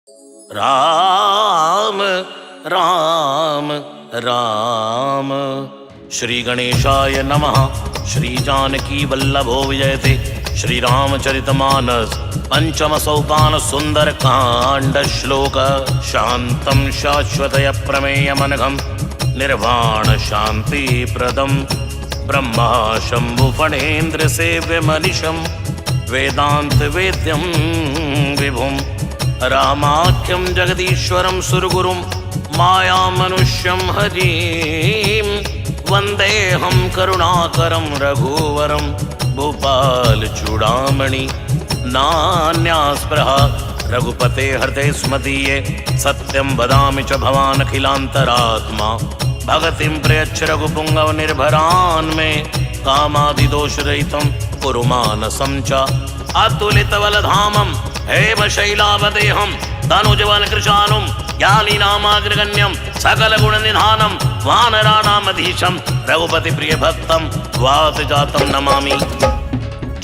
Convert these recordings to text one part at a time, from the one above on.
राम राम राम। श्री गणेशाय नमः। श्री जानकी वल्लभो विजयते। श्री रामचरितमानस पंचम सोपान सुंदर कांड श्लोक। शांतं शाश्वतय प्रमेयमनघं निर्वाण शांति प्रदम ब्रह्मा शंभु फणेन्द्र सेव्य मनिषं वेदांत वेद्यं विभुं रामाख्यं जगदीश्वरं सुरगुरुं माया मनुष्यं हरिं वन्देऽहं करुणाकरं रघुवरं भूपाल चूड़ामणि नान्यास्पृहा रघुपते हृदय स्मदीये सत्यं वदामि च भवान् अखिलान्तरात्मा भगतिं प्रयच्छ रघुपुङ्गव निर्भरान् मे कामादिदोषरहितं कुरु मानसं च अतुलितबलधामं हेमशैलावदेहं तनुजवनकृशानुं ज्ञानीनामाग्रगण्यं सकलगुणनिधानं वानराणामधीशं रघुपतिप्रियभक्तं वातजातं नमामि।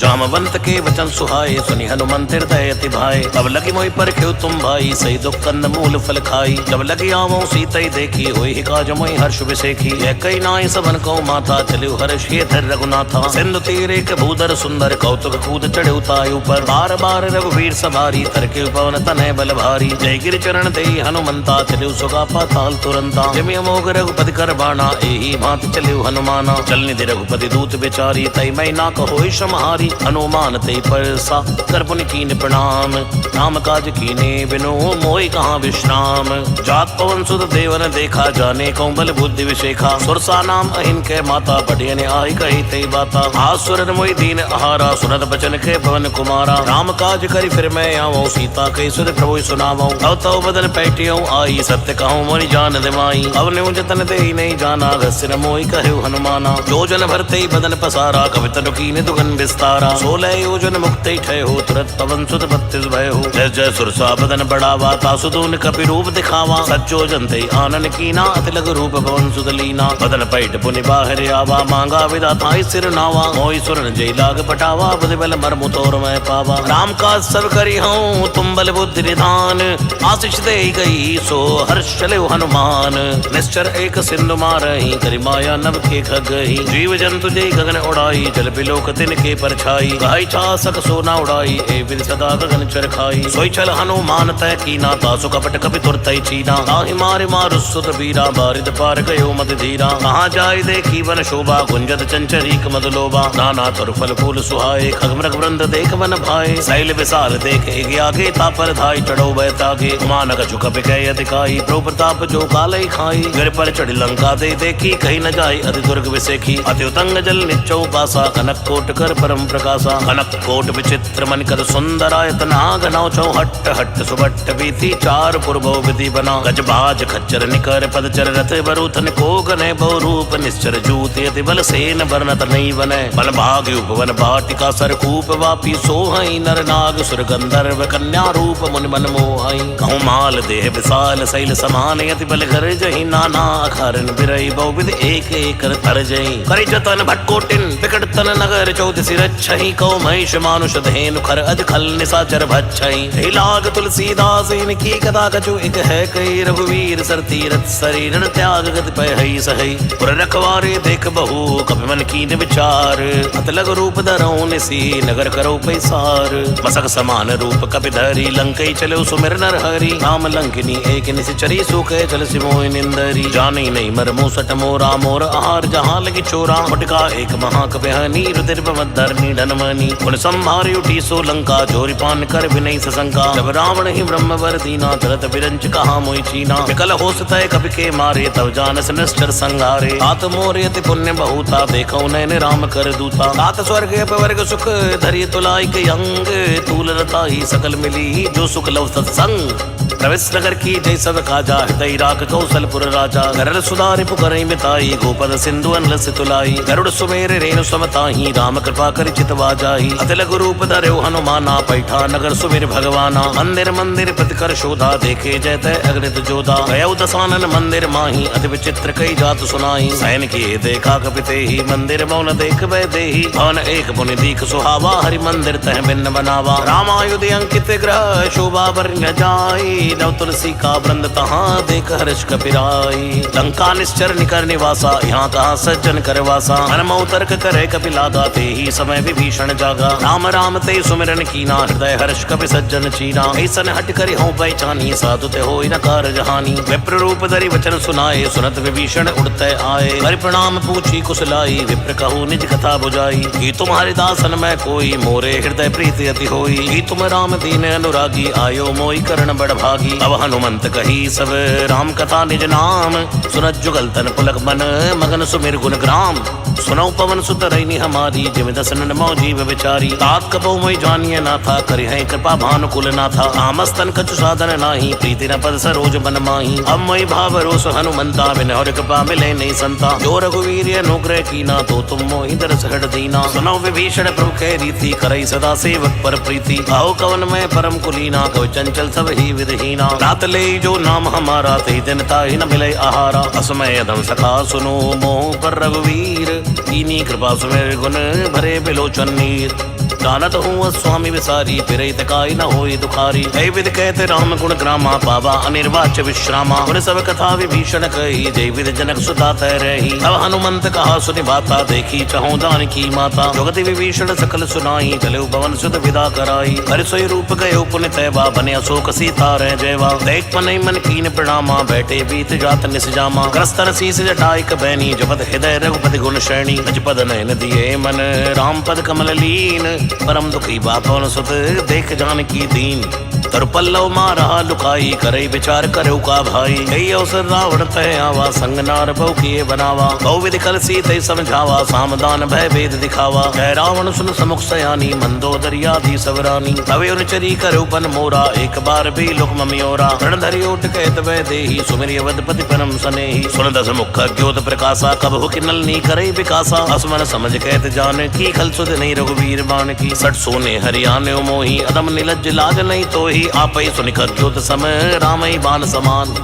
जामवंत के वचन सुहाए सुनि हनुमंत हृदय अति भाए। अब लगी मोहि पर क्यों तुम भाई सही दुख कंद मूल फल खाई। जब लगी आवो सीतई देखी होई काज मोहि हर्ष विसेखी। यह कई नाई सबन को माथा चलिउ हर्ष ये धर रघुनाथा। सिंधु तीर एक भूधर सुंदर कौतुक कूद चढ़े उताय ऊपर। बार बार रघुवीर सवारी तरके पवन तनय बल भारी। जय गिर चरण देई हनुमंता चलिउ सुगा पाताल तुरंता। जमि अमोघ रघुपति कर बाणा एहि भांति चलिउ हनुमाना। चल निधि रघुपति दूत बिचारी तई मैं ना कहोई समहारी। हनुमान ते परसा कर पुनि कीन प्रणाम। राम काज कीने बिनु मोहि कहाँ विश्राम। जात पवन सुत देवन देखा जाने कौ बल बुद्धि विशेखा। सुरसा नाम अहिन के माता बढ़ियन आई कही ते बाता। आसुरन मोहि दीन आहारा सुनत बचन के पवन कुमारा। राम काज करि फिर मैं आवो सीता के सुर प्रभु सुनावो। तव तव बदन पैटियो आई सत्य कहूँ मोहि जान दिमाई। अब न्यू जतन दे नहीं जाना घसिर मोहि कहु हनुमाना। जो जन भरते बदन पसारा कवितनु कीन दुगन विस्तारा। 16 योजन मुक्त ठय हो तुरत पवन सुत 32 भय हो। जय जय सुरसा बदन बढ़ावा तासुदून कपि रूप दिखावा। सज्जो जनते आनन कीना अतिलग रूप पवन सुत लीना। बदन पैठ पुनि बाहर आवा मांगा विधाता सिर नावा। मोहि सुरन जय लाग पटावा बुद्धि बल मर्मु तोर मैं पावा। राम काज सब करी हूँ तुम बल बुद्धि निधान। आशीष दे गई सो हर्ष चले हनुमान। निश्चर एक सिंधु मारही करि माया नभ के खगही। जीव जंतु जय गगन उड़ाई जल बिलोक तिनके परछाई। गाय छासक सोना उड़ाई ए विधि सदा गगन चरखाई। सोई छल हनुमान तय कीना तासु कपट कपि तुरतै चीना। ताहि मारि मारु सुत बीरा बारिद पार गयो मति धीरा। कहाँ जाय देखी वन शोभा गुंजत चंचरीक मधुलोभा। नाना तुर फल फूल सुहाए खगमृग वृंद देख वन भाए। शैल विशाल देख एक आगे तापर धाई चढ़ो बैतागे। मानक झुक बिकय अधिकाई प्रभु प्रताप जो कालय खाई। गिर पर चढ़ी लंका दे देखी कहीं न जाय अति दुर्ग विसेखी। अति उतंग जल निचौ पासा कनक कोट कर परम प्रकाशा। कनक कोट विचित्र मन कर सुंदरायतन घनौ चौ हट्ट हट्ट सुबट्ट बीती। चार पुरभो विधि बना गज बाज खच्चर निकर पदचर रथ बरूथन को गने बहु रूप निश्चर जूत यति बल सेन वर्णत नहीं बने। बल भाग उपवन बाटिका सरकूप वापी सोहई नर नाग सुर गंधर्व कन्या रूप मुनि मन मोहई। कहूँ माल देह विशाल शैल समान यति बल घर जही। नाना अखारन बिरई बहुविध एक एक तर जही। करि जतन भटकोटिन विकट तन नगर चौदसी रच्छहि। कौ महिष मानुष धेनु खर अज खल निशाचर भच्छई। लाग तुलसीदास इनकी कथा कछु एक है कई। रघुवीर सर तीरथ शरीर त्याग गति पय हई सहई। पुर रखवारे देख बहु कपि मन कीन विचार। अतलग रूप धरऊ निसी नगर करो पैसार। मसक समान रूप कपि धरी लंकई चलो सुमिर नर हरि। राम लंकिनी एक निश्चरी सुखे चल सिमोहि निंदरी। जानी नहीं मर मुसट मोरा मोर आहार जहाँ लगी चोरा। मुटका एक महाकपि रुधिर धरनी धनमनी। उन संभारी उठी सो लंका जोरी पान कर विनय सशंका। जब रावण ही ब्रह्म वर दीना तुरत विरंच कहा मोहि चीना। विकल होस तय कपि के मारे तब जानस निश्चर संगारे। तात मोरे अति पुण्य बहुता देखो नैन राम कर दूता। तात स्वर्ग अपवर्ग सुख धरि तुलाई के अंग। तूल रताई सकल मिली जो सुख लव सत्संग। प्रवेश नगर की जय सब काजा हृदय राख कौशलपुर राजा। गरल सुधारि पुकरई मिताई गोपद सिंधु अनल से तुलाई। गरुड़ सुमेर रेणु समताही राम कृपा कर चितवा जाही। अतिलग रूप धर्यो हनुमाना पैठा नगर सुमिर भगवाना। मंदिर मंदिर प्रतिकर शोधा देखे जयते अग्नित जोधा। गयौ दसानन मंदिर माही अति विचित्र कई जात सुनाई। सैन किए देखा कपिते ही मंदिर मौन देख वै देही। भवन एक पुनि दीख सुहावा हरि मंदिर तह भिन्न बनावा। रामायुध अंकित ग्रह शोभा वर्ण्य जाई। नव तुलसी का वृंद तहाँ देख हर्ष कपिराई। लंका निश्चर निकर निवासा यहाँ कहाँ सज्जन कर वासा। हनुमौ तर्क करे कपिलागा ते ही समय विभीषण जागा। राम राम ते सुमिरन कीना हृदय हर्ष कपि सज्जन चीना। ऐसन हट करि हों पहचानी साधु ते होई न कारज हानि। विप्र रूप धरि वचन सुनाए सुनत विभीषण उड़ते आए। हरि प्रणाम पूछी कुशलाई विप्र कहूँ निज कथा बुझाई। कि तुम्हारे दासन में कोई मोरे हृदय प्रीति अति होई। कि तुम राम दीन अनुरागी आयो मोई करण बड़ भागी। अब हनुमंत कही सब राम कथा निज नाम। सुनत जुगल तन पुलक मन मगन सुमिर गुण ग्राम। सुनौ पवन सुत रैनी हमारी जिम दसन मौ जीव विचारी। तात कबो मोई जानिए ना था करि है कृपा भानुकुल ना था। आमस्तन कछु साधन नाही प्रीति न पद सरोज बन माही। अब मोई भाव रोष हनुमंता बिन हर कृपा मिले नहीं संता। जो रघुवीर अनुग्रह कीना तो तुम मोहि दरस हट दीना। सुनौ विभीषण प्रभु कह रीति करई सदा सेवक पर प्रीति। आओ कवन में परम कुलीना कवि चंचल सब ही विधहीना। रात ले जो नाम हमारा ते दिन ताहि न मिले आहारा। असमय अधम सखा सुनो मोह पर रघुवीर। कीनी कृपा सुमेर गुण भरे बिलोचन नीर। जानत हूँ स्वामी विसारी फिरे तकाई न होई दुखारी। ऐ विद कहते राम गुण ग्रामा पावा अनिर्वाच्य विश्रामा। गुण सब कथा विभीषण कही जय विद जनक सुता तय रही। अब हनुमंत कहा सुनि बाता देखी चहु दान की माता। जुगति विभीषण सकल सुनाई चले पवन सुत विदा कराई। हरि सोई रूप गयो पुनि तैवा बने अशोक सीता रह जयवा। देख मन मन कीन प्रणामा बैठे बीत जात निस जामा। क्रस्तर शीस जटाई कबैनी जपत हृदय रघुपति गुण श्रेणी। अजपद नयन दिए मन राम पद कमल लीन। परम दुखी बातों सुत देख जानकी दीन। तर पल्लव मारा लुकाई करे विचार करो का भाई। कई अवसर रावण तय आवा संग नार बहु किए बनावा। बहु विधि कर सीते समझावा सामदान भय भेद दिखावा। कह रावण सुन समुख सयानी मंदोदरी आदि सबरानी। तवे उनचरी करो पन मोरा एक बार भी लुक ममियोरा। रण धरि ओट कहत वै देही सुमिरि अवधपति परम सनेही। सुन दस मुख ज्योत प्रकाशा कब हो किन्नल नी करे विकासा। असमन समझ कहत जान की खल सुध नहीं रघुवीर बाण की। सट सोने हरियाने मोही अदम निलज्ज लाज नहीं तो ही। आपै सुनिकर ज्योत सम रामई बाण समान।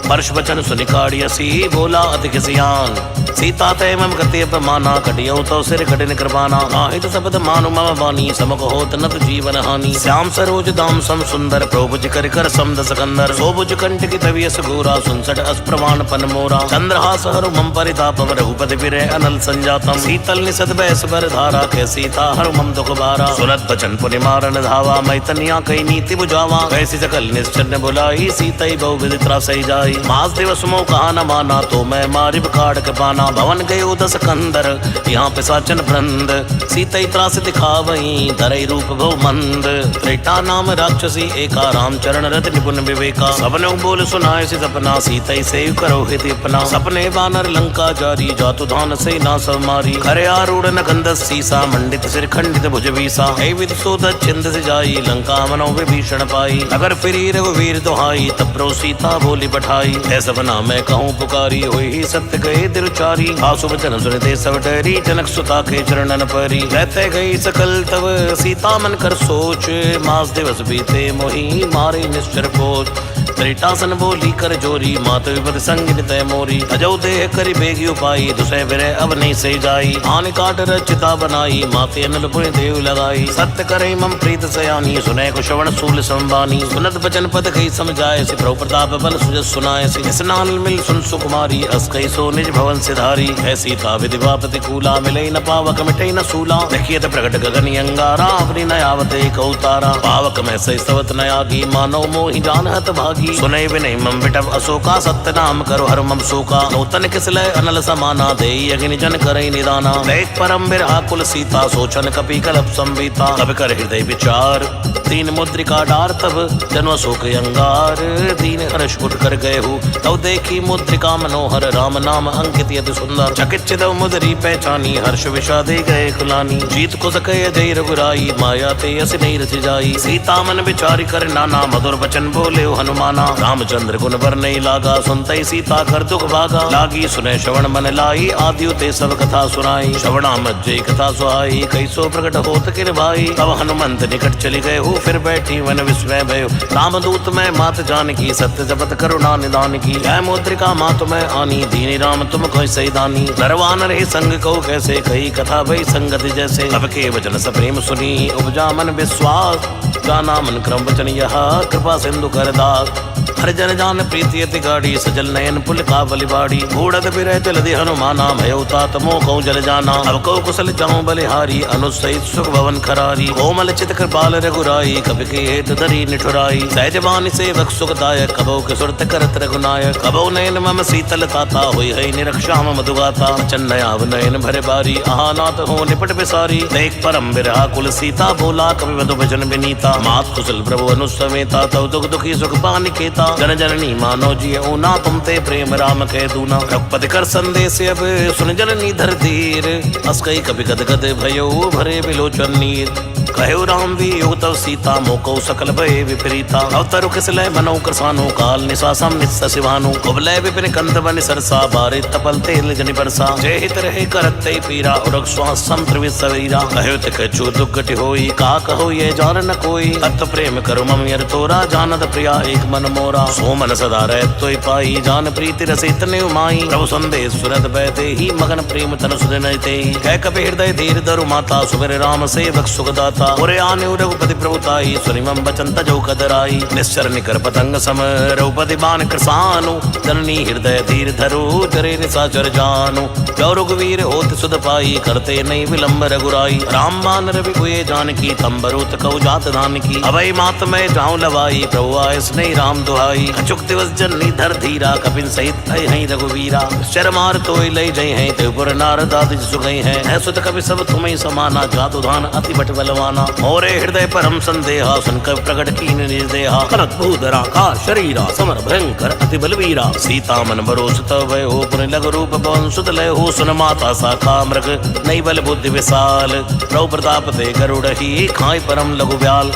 परश वचन सुनिकाड़ी असी बोला अति किसियान। सीता तय मम गति अपमाना कटियो तो सिर कठिन कृपाना। आहित शब्द मानु मम वाणी समक होत नत जीवन हानि। श्याम सरोज दाम सम सुंदर प्रोभुज कर कर समद सकंदर। सोभुज कंठ की तवियस गोरा सुनसठ अस्प्रमाण पन मोरा। चंद्रहास हरु मम परितापम रघुपति विरह अनल संजातम। शीतल निसद बैस बर धारा कै सीता हरु मम दुख बारा। सुनत बचन पुनि मारन धावा मैं तनिया कई नीति बुझावा। कैसी सकल निश्चर बुलाई सीतई बहु विधि त्रासई जाई। मास दिवस मो कहा न माना तो मैं मारिब काढ़ के पाना। भवन गयो दस कंदर यहाँ पे साचन वृंद। सीतई त्रास दिखावई धरई रूप भव मंद। त्रेटा नाम राक्षसी एका राम चरण रत निपुण विवेका। सबने बोल सुनाए से सपना सीतई से करो हित अपना। सपने बानर लंका जारी जातु धान से ना सब मारी। खरे आरूढ़ न गंधस सीसा मंडित सिर खंडित भुज बीसा। हे विद सोद छिंद से जाई लंका मनो विभीषण पाई। अगर फिरी रघुवीर दुहाई तब प्रो सीता बोली बैठाई। ऐ सपना मैं कहूँ पुकारी हुई सत्य गए दिलचारी। आसु वचन सुनते सब डरी जनक सुता के चरणन परी। रहते गई सकल तब सीता मन कर सोच। मास दिवस बीते मोही मारे निश्चर पोच। त्रिटासन बोली कर जोरी मात विपद संग तय मोरी। अजो देह करी बेगी उपाई दुसह विरह अब नहीं से जाई। आन काट रचिता बनाई माते अनल पुनि देव लगाई। सत्य करे मम प्रीत सयानी सुने को श्रवण सूल संबानी। सुनत बचन पद कही समझाए से प्रभु प्रताप बल सुजस सुनाए से। स्नान मिल सुन सुकुमारी अस कही सो निज भवन सिधारी। है सीता विधि वापति कूला मिले न पावक मिटे न सूला। देखिए प्रकट गगन अंगारा अपनी नयावते कौतारा। पावक में सही सवत नयागी मानो मोहि जानहत भागी। सुनय विनय मम विटव अशोका सत्य नाम करो हर मम शोका। नूतन किसलय अनल समाना देई अग्नि जन करई निदाना। देख परम बिरहा सीता सोचन कपि कलप संवीता। कब कर हृदय विचार तीन मुद्रिका डार तब जन्म शोक अंगार। दीन हर्ष उठ कर गए हो तब देखी मुद्रिका मनोहर। राम नाम अंकित यति सुंदर। चकित चिदव मुद्री पहचानी हर्ष विषादे गए खुलानी। जीत को सके जय रघुराई माया ते अस नहीं रच जाई। सीता मन विचारी कर नाना मधुर वचन बोले हनुमाना। रामचंद्र गुण बर नहीं लागा सुनते सीता कर दुख भागा। लागी सुने श्रवण मन लाई आदियो ते सब कथा सुनाई। श्रवणा मज्जय कथा सुहाई कैसो प्रकट होत किर भाई। अब हनुमंत निकट चली गए हो फिर बैठी वन विस्मय भयो। रामदूत में मात जानकी सत्य जपत करुणा निदान की। जय मुद्रिका मात में आनी दीनी राम तुम कोई सही दानी। नरवान रहे संग को कैसे कही कथा भई संगति जैसे। अब के वचन सप्रेम सुनी उपजा मन विश्वास। जाना मन क्रम वचन यह कृपा सिंधु कर दास। हर जन जान प्रीति अति गाड़ी सजल नयन पुल का बलिबाड़ी बूढ़त बिरह जलधि हनुमाना भयो तात मोह कौ जल जाना अब कौ कुशल जाऊं बलिहारी अनुसहित सुख भवन खरारी कोमल चित कृपाल रघुराई कवि के हेत धरी निठुराई सहजवानी सेवक सुखदायक कबो के सुरत करत रघुनायक कबो नयन मम शीतल ताता हुई है निरक्षा मम मधुगाता चन्नयाव नयन भरे बारी आहानाथ हो निपट बिसारी देख परम बिरहा कुल सीता बोला कवि मधु भजन विनीता मात कुशल प्रभु अनुसमेता तव दुख दुखी सुख पानि केता जन जननी मानो जी ऊना तुम ते प्रेम राम कह दूना रघुपति कर संदेश अब सुन जननी धर धीर अस कई कभी गद गद भयो भरे बिलोचन नीर कहो राम भी योग तव सीता मोको सकल भय विपरीता अवतरु किस लय मनो कृसानो काल निशासम निस्स शिवानु कुबलय विपिन कंद बन सरसा बारे तपल तेल जनि बरसा जय हित रहे करत ते पीरा उरग श्वास सम त्रिविध सवेरा कहो तिक छु दुर्गति होई का कहो ये जान न कोई अत प्रेम करु मम यर तोरा जानत प्रिया एक मन मोरा सो मन सदा रह तोय पाई जान प्रीति रसित ने उमाई प्रभु संदेश सुरत बैते ही मगन प्रेम तन सुधन ते कह कपि हृदय धीर धरु माता सुमिर राम सेवक सुखदाता ओरे आने रघुपति प्रभुताई सुनि मम बचन तजो कदराई निश्चर निकर पतंग सम रघुपति बान कृसानु जननी हृदय धीर धरु जरे निशाचर जानु जो रघुवीर होत सुध पाई करते नहीं विलंब रघुराई राम मान रवि हुए जानकी तंबरुत कौ जात धान की अभय मात में जाऊं लवाई प्रभु आय स्नेह राम दुहाई अचुक दिवस जननी धर धीरा कपिन सहित है रघुवीरा शर्मार तोय लय जय है त्रिपुर नारद आदि सुगई है सुत कवि सब तुम्हें समाना जादू धान अति बट बलवाना मोरे हृदय परम संदेहा सुनकर प्रकट कीन निर्देहा करत भूधरा का शरीरा समर भयंकर अति बलवीरा सीता मन भरोस तव हो पुन लग रूप पवन सुत लय हो सुन माता साखा मृग नई बल बुद्धि विशाल प्रभु प्रताप ते गरुड़ ही खाई परम लघु ब्याल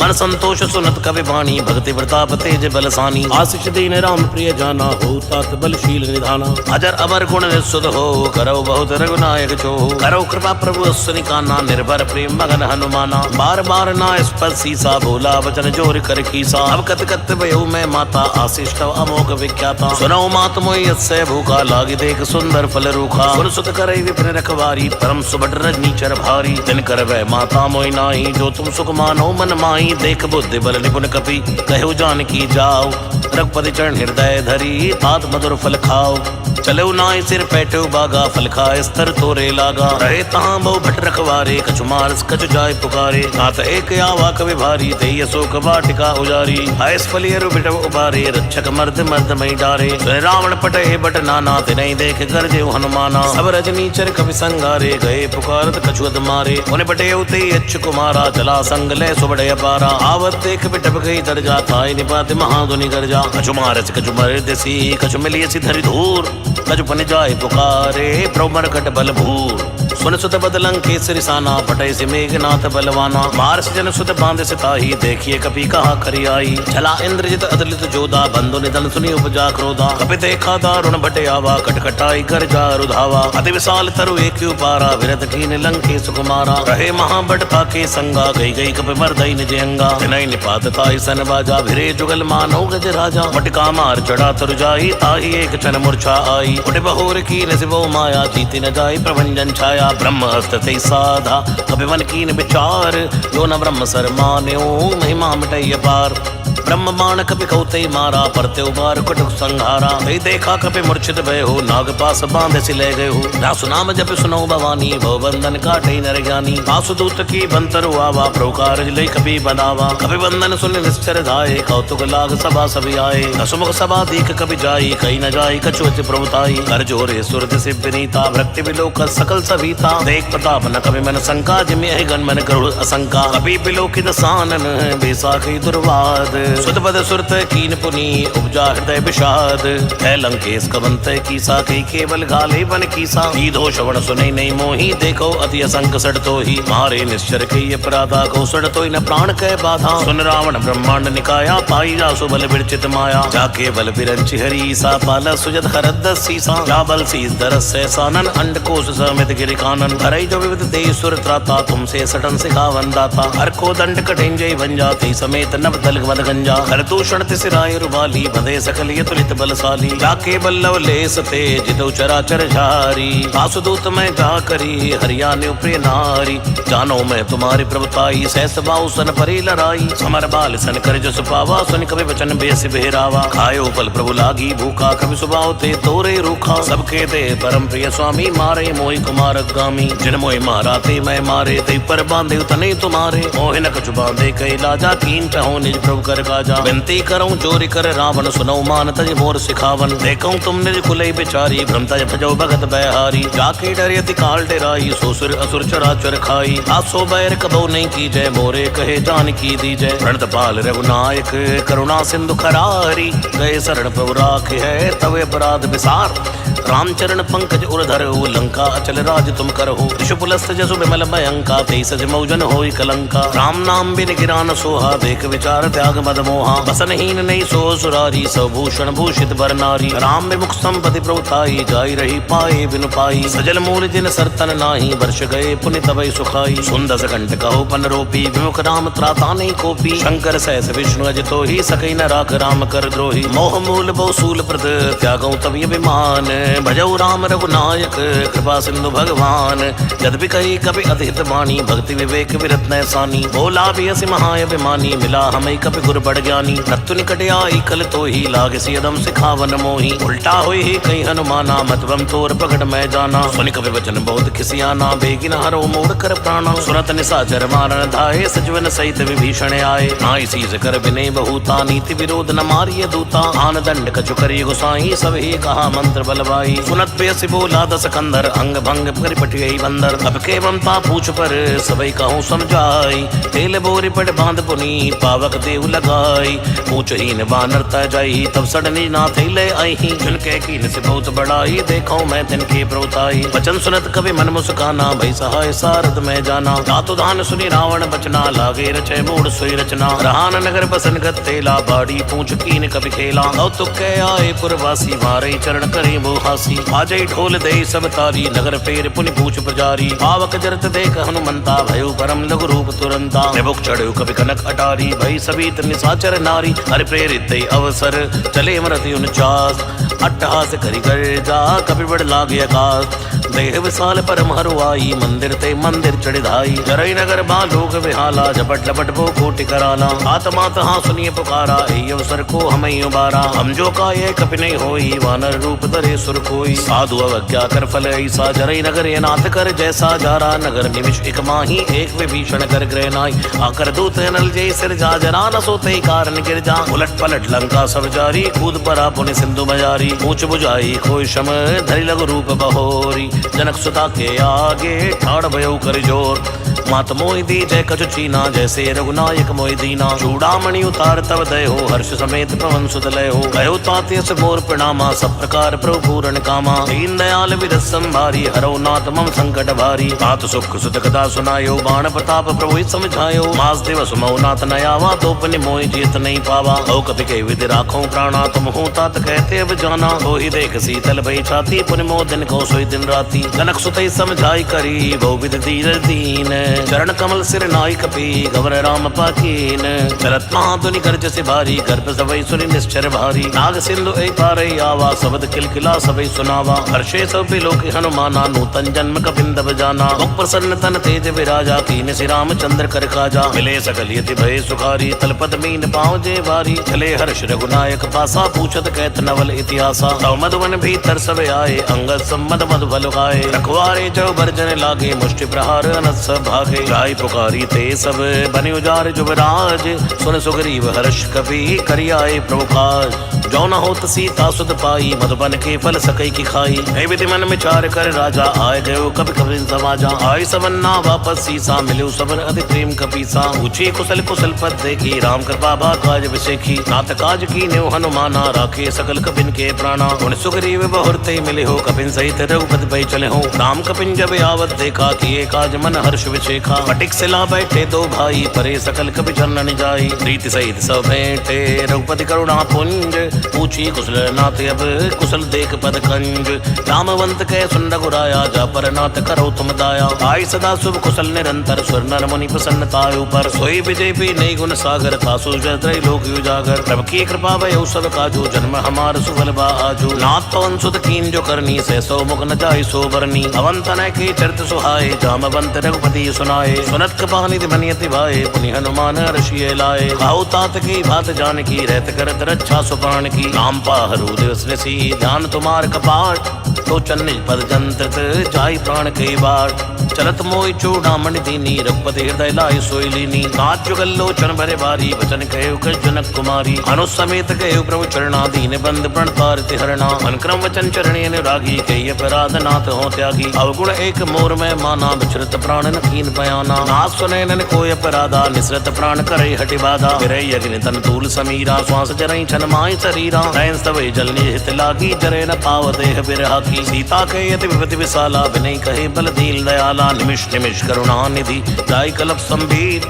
मन संतोष सुनत कवि वाणी भक्ति प्रताप तेज बलसानी आशीष दीन राम प्रिय जाना हो तात बलशील निधाना अजर अमर गुण निस्सुत हो करो बहुत रघुनायक जो करो कृपा प्रभु सुनिकाना निर्भर प्रेम मगन हनुमाना बार बार ना स्पर्श सीसा बोला वचन जोर कर खीसा अब कत कत भयो मैं माता आशीष तव अमोघ विख्याता सुनो मात मोय यस्य भूखा लागी देख सुंदर फल रूखा सुन सुत करे विपिन रखवारी परम सुबट रजनीचर भारी दिन कर वह माता मोय नाई जो तुम सुख मानो मन माई देख बुद्धि बल निपुण कपि कहो जानकी जाओ रघुपति चरण हृदय धरी तात मधुर फल खाओ चलो नाई सिर पैठो बागा फल खाए स्तर तोरे लागा रहे तहाँ बहु भट रखवारे कछु मारस कछु जाय पुकारे तात एक आवा कवि भारी तेय शोक वाटिका उजारी आयस फलियरु बिटव उबारे रक्षक मर्द मर्द मई डारे रावण पटे बट नाना तिनहि देख कर जेउ हनुमाना सब रजनीचर कवि संगारे गए पुकारत कछु अद मारे उन्हें बटे उते अच्छ कुमारा चला संग ले सुबड़े अपारा आवत देख बिटप गई दर्जा थाई निपात महाधुनि गर्जा कछु मारस कछु मर देसी कछु मिलियसी धरि धूर कछु पन जाय पुकारे प्रमर कट बल भूर सुन सुत बदलंग केसरी साना पटय से मेघनाथ बलवाना मारस जन सुत बांध सिताही देखिए कपि कहा खरी आई चला इंद्रजित अदलित जोधा बंधु निधन सुनी उपजा क्रोधा कपि देखा दारुण भटे आवा कटकटाई कर जा रुधावा अति विशाल तरु एक उपारा विरत कीन लंके सुकुमारा रहे महाबटता के संगा गई गई कपि मर्दई निज अंगा तिनहि निपात ताई सन बाजा भिरे जुगल मानो गज राजा मटका मार चढ़ा तरु जाई ताही एक क्षण मूर्छा आई उठ बहोर की नसिबो माया जीती न जाई प्रभंजन छाया ब्रह्म हस्त ते साधा कपि मन कीन विचार जो न ब्रह्म सर मान्यो महिमा मिटई अपार ब्रह्म बाण कपि कौते मारा परते उबार कुटुक संहारा कई देखा कपि मूर्छित भय हो नाग पास बांध से ले गए हो दासु नाम जप सुनो भवानी भव बंधन काटे नर ज्ञानी वासुदूत की बंतर आवा प्रकार लय कपि बनावा कपि बंधन सुन निश्चर धाये कौतुक लाग सभा सभी आए हसुमुख सभा दीख कपि जाई कहीं न जाई कछुअति प्रभुताई कर जोरे सुरत से विनीता भक्ति विलोक सकल सभीता देख प्रताप न कपि मन शंका जिमि गण मन गरुड़ असंका कपि विलोकित सानन बेसाखी दुर्वाद सुत पद सुरत कीन पुनी उपजा हृदय विषाद है लंकेश कवंत कीसा कई केवल घाले बन कीसा सीधो श्रवण सुने नहीं मोही देखो अति असंक सड़ तो ही मारे निश्चर के अपराधा को सड़ तो न प्राण कह बाधा सुन रावण ब्रह्मांड निकाया पाई जासु बल विरचित माया जाके बल बिरंचि हरी सा पाल सुजत हरद सीसा जा बल शीस दरस से सानन अंड कोश समित गिरि कानन हरई जो विविध देश सुर त्राता तुमसे सटन सिखावन दाता हर को दंड कठिन जय बन जाते समेत नव दल मद गंजा पंजा हर दूषण तिसराय रुबाली बंधे सकल ये तुलित बलशाली जाके बल्लव ले सते जितो चराचर झारी आसुदूत में जा करी हरियाणा प्रिय नारी जानो मैं तुम्हारी प्रभुताई सहस बाऊ सन परी लड़ाई समर बाल सन कर जस पावा सुन कवि वचन बेस बेहरावा खायो फल प्रभु लागी भूखा कवि सुबाव ते तोरे रूखा सबके दे परम प्रिय स्वामी मारे मोहि कुमार गामी जिन मोहि मारा ते मैं मारे ते पर बांधे तने तुम्हारे मोहि न कछु बांधे कई लाजा कीन चाहो निज प्रभु कर काजा विनती करूं चोरी कर रावण सुनो मान तज मोर सिखावन देखूं तुम निज कुलई बिचारी भ्रम तज भजो भगत बहारी जाके डरियति काल डेराई सोसुर असुर चराचर खाई आसो बैर कबो नहीं की जय मोरे कहे जान की दी जय प्रणत पाल रघुनायक करुणा सिंधु खरारी गए शरण प्रभु राखे है तवे अपराध विसार रामचरण पंकज उर्धर लंका अचल राज तुम करहु ऋषुपुलस्त जसु विमल भयंका तेईस मौजन होई कलंका राम नाम बिन गिरान सोहा देख विचार त्याग मद मोहा बसनहीन नहीं सो सुरारी सभूषण भूषित बर नारी राम विमुख संपति प्रभुताई जाई रही पाए बिनु पाई सजल मूल जिन सरतन नाही वर्ष गए पुनि तबई सुखाई सुंदस कंठ कहो पन रोपी विमुख राम त्राता नहीं कोपी शंकर सहस विष्णु अज तो ही सकई न राख राम कर द्रोही मोह मूल बहुसूल प्रद त्यागौ तब अभिमान भजौ राम रघुनायक कृपा सिंधु भगवान यद्यपि कही कभी अधित वाणी भक्ति विवेक विरत नैसानी बोला भी हसी महाअभिमानी मिला हमें कभी गुर बड़ ज्ञानी रत्तु निकट आई कल तो ही लागे सियदम सिखावन मोही उल्टा हुई ही कहीं हनुमाना मतबम तोर प्रकट मैं जाना सुनि कवि वचन बहुत खिसियाना बेगिन हरो मोड़ कर प्राणा सुरत निशाचर मारन धाये सजवन सहित विभीषण आए नाई सीज कर विनय बहुता नीति विरोध न मारिय दूता आन दंड कछु करी गुसाई सब ही कहा मंत्र बलवाई सुनत बेसी बोला दस कंदर अंग भंग कर पटियई बंदर अब के ममता पूछ पर सबई कहूँ समझाई तेल बोरी पड़ बांध पुनी पावक देव लगाई पूछ हीन बानर तय जाई तब सडनी ना थे ले आई जिनके कीन से बहुत बड़ाई देखो मैं तिनके प्रभुताई वचन सुनत कभी मन मुस्काना भई सहाय सारद में जाना दातु दान सुनी रावण बचना लागे रचे मूड सोई रचना रहान नगर बसन गत तेला बाड़ी पूछ कीन कभी खेला कौतुक के आए पुरवासी मारे चरण करे हासी आजई ढोल दे सब तारी नगर फेर पुनि पूछ पुजारी पावक जरत देख हनुमंता भयो परम लघु रूप तुरंता निबुक चढ़ो कभी कनक अटारी भई सभी निशाचर नारी हरि प्रेरित दे अवसर चले मरति 49 अट्टहास करी कर जा कभी बड़ लागे आकाश देह विशाल परम हरुआई मंदिर ते मंदिर चढ़ाई जरई नगर बालोक विहाला झपट लपट वो कोटि कराला आत्मा तहाँ सुनिए पुकारा ए अवसर को हमें उबारा हम जो का ये कपि नहीं होई वानर रूप धरे सुर कोई साधु अवज्ञा कर फल ऐसा जरई नगर ये नाथ कर जैसा जारा नगर निमिष एक माही एक विभीषण कर ग्रह नाई आकर दूत नल जय सिर जा जरा न सोते कारण गिर जा उलट पलट लंका सब जारी कूद परा पुनि सिंधु बजारी पूछ बुझाई खोई शम धरि लघु रूप बहोरी जनक सुता के आगे ठाड़ भयो कर जोर मात मोहि दी जय कछु चीना जैसे रघुनायक मोहि दीना चूड़ामणि उतार तब दय हो हर्ष समेत पवन सुत लय हो कहो ताते से मोर प्रणामा सब प्रकार प्रभु पूर्ण कामा दीन दयाल विरस संभारी हरो नाथ मम संकट भारी तात सुख सुत कथा सुनायो बाण प्रताप प्रभु समझायो मास दिवस मऊ नाथ नयावा तो पुनि मोहि जीत नहीं पावा ओ कपि के विधि राखो प्राणा तुम हो तात कहते अब जाना हो ही देख सीतल भई छाती पुनि मोह दिन को सोई दिन राती जनक सुतई समझाई करी बहु विधि धीर दीन चरण कमल सिर नाई कपि गवर राम पाकीन चलत महाधुनि गर्ज से भारी गर्भ सबई सुनि निश्चर भारी नाग सिंधु एक पारई आवा शब्द किलकिला सबई सुनावा हर्षे सब लोक हनुमाना नूतन जन्म कपिंद बजाना मुख प्रसन्न तन तेज विराजा कीन श्री रामचंद्र कर काजा मिले सकल यति भय सुखारी तलपत मीन पाँव जे भारी चले हर्ष रघुनायक पासा पूछत कहत नवल इतिहासा तव मधुवन भीतर सब आए अंगद सम्मद मधु बल खाए रखवारे जो बर्जन लागे मुष्टि प्रहार अनस भागे गाय पुकारी ते सब बने उजार जुबराज सुन सुग्रीव हर्ष कपि करियाए प्रभु काज जो न होत सीता सुत पाई मधुबन के फल सकई की खाई ऐ विधि मन विचार कर राजा आए गयो कभी कभी समाजा आय सबन्ना वापस सीसा मिलो सबन अति प्रेम कपीसा पूछी कुशल कुशल पद देखी राम कृपा भा काज विशेखी नाथ काज की न्यो हनुमाना राखे सकल कपिन के प्राणा उन सुग्रीव बहुरते मिले हो कपिन सहित रघुपति पै चले हो राम कपिन जब आवत देखा किए काज मन हर्ष विशेखा फटिक सिला बैठे दो भाई परे सकल कपि चरण जाई प्रीति सहित सब भेंटे रघुपति करुणा पुंज पूछी कुशल नाथ अब कुशल देख पद कंज। जामवंत कह सुन रघुराया जा पर नाथ करो तुम दाया। आई सदा शुभ कुशल निरंतर सुर नर मुनि प्रसन्नतायु पर। सोई विजय भी नहीं गुण सागर तासु जय लोक उजागर। प्रभु की कृपा भय सब काजू जन्म हमार सुफल बा आजू। नाथ पवन सुत कीन जो करनी से सौ मुख न जाय सो बरनी। अवंतन के चरित सुहाए जामवंत रघुपति सुनाए। सुनत कृपा निधि मनियति भाए पुनि हनुमान ऋषि लाए। खाऊ तात की भात जान की रहत करत रक्षा सुपान की। नाम पाहरु दिवस ऋषि ध्यान तुम्हार कपाट। तो चन्निज पद जंत्रित जाई प्राण कई बार। चलत मोहि चूड़ामणि दीनी रघुपति हृदय लाई सोई लीनी। नाथ जुगल लोचन भरे भारी वचन कहे कछ जनक कुमारी। अनुसमेत कहे प्रभु चरणा दीन बंद प्रण तारित हरणा। अनुक्रम वचन चरणी अनुरागी कही अपराध नाथ हो त्यागी। अवगुण एक मोर में माना विचरत प्राण न कीन बयाना। नाथ सुने नन कोय अपराधा निसरत प्राण करे हटि बाधा। विरय अग्नि तन तूल समीरा श्वास जरई छन माय शरीरा। नयन स्तवै जल निहित लागी जरे न पाव देह बिरहा की। सीता कहे अति विपति विशाला विनय कहे बल दीन दयाला। निमिष निमिष करुणा निधि जाय कलप संबीत।